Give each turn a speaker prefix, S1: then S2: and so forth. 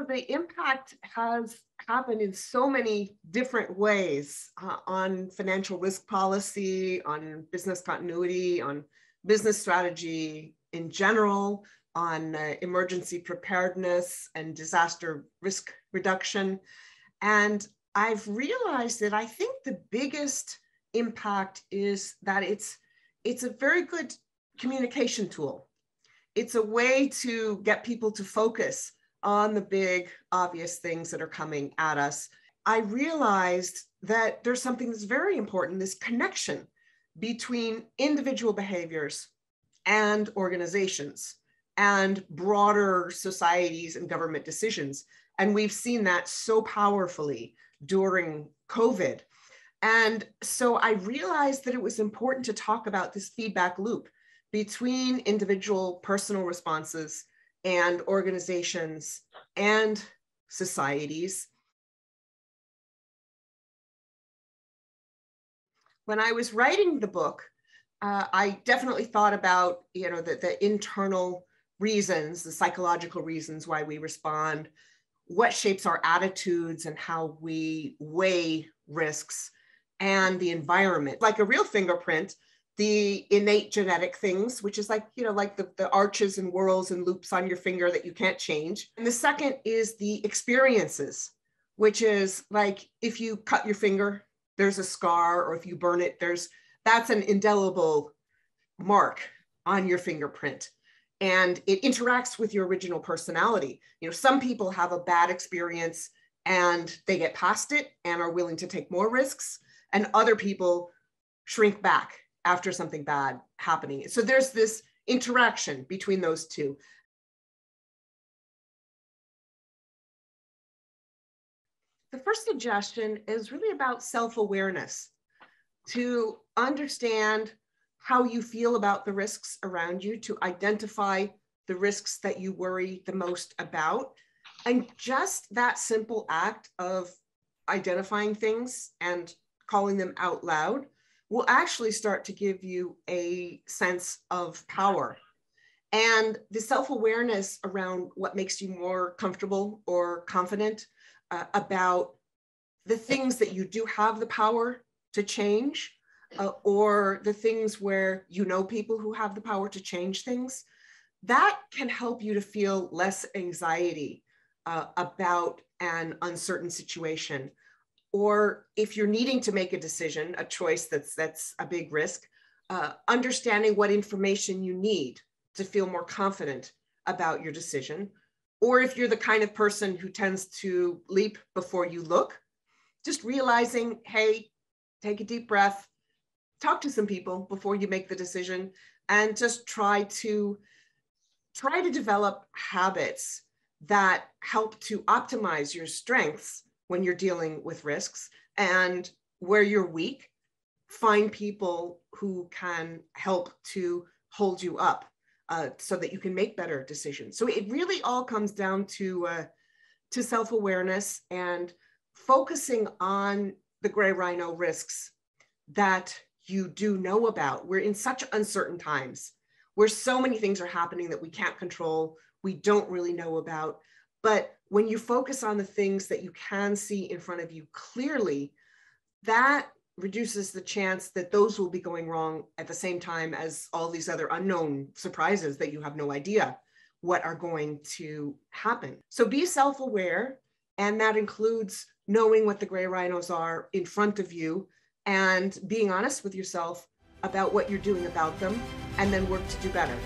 S1: the impact has happened in so many different ways on financial risk policy, on business continuity, on business strategy in general, on emergency preparedness and disaster risk reduction. And I've realized that I think the biggest impact is that it's a very good communication tool. It's a way to get people to focus on the big, obvious things that are coming at us. I realized that there's something that's very important, this connection between individual behaviors and organizations and broader societies and government decisions. And we've seen that so powerfully during COVID. And so I realized that it was important to talk about this feedback loop between individual personal responses and organizations and societies. When I was writing the book, I definitely thought about, the internal reasons, the psychological reasons why we respond, what shapes our attitudes and how we weigh risks, and the environment. Like a real fingerprint, the innate genetic things, which is like the arches and whorls and loops on your finger that you can't change. And the second is the experiences, which is like if you cut your finger, there's a scar, or if you burn it, that's an indelible mark on your fingerprint. And it interacts with your original personality. Some people have a bad experience and they get past it and are willing to take more risks, and other people shrink back after something bad happening. So there's this interaction between those two. The first suggestion is really about self-awareness, to understand how you feel about the risks around you, to identify the risks that you worry the most about. And just that simple act of identifying things and calling them out loud will actually start to give you a sense of power. And the self-awareness around what makes you more comfortable or confident about the things that you do have the power to change, or the things where people who have the power to change things, that can help you to feel less anxiety about an uncertain situation. Or if you're needing to make a decision, a choice that's a big risk, understanding what information you need to feel more confident about your decision. Or if you're the kind of person who tends to leap before you look, just realizing, hey, take a deep breath, talk to some people before you make the decision, and just try to develop habits that help to optimize your strengths when you're dealing with risks, and where you're weak, find people who can help to hold you up so that you can make better decisions. So it really all comes down to self-awareness and focusing on the gray rhino risks that you do know about. We're in such uncertain times where so many things are happening that we can't control, we don't really know about. But when you focus on the things that you can see in front of you clearly, that reduces the chance that those will be going wrong at the same time as all these other unknown surprises that you have no idea what are going to happen. So be self-aware, and that includes knowing what the gray rhinos are in front of you and being honest with yourself about what you're doing about them, and then work to do better.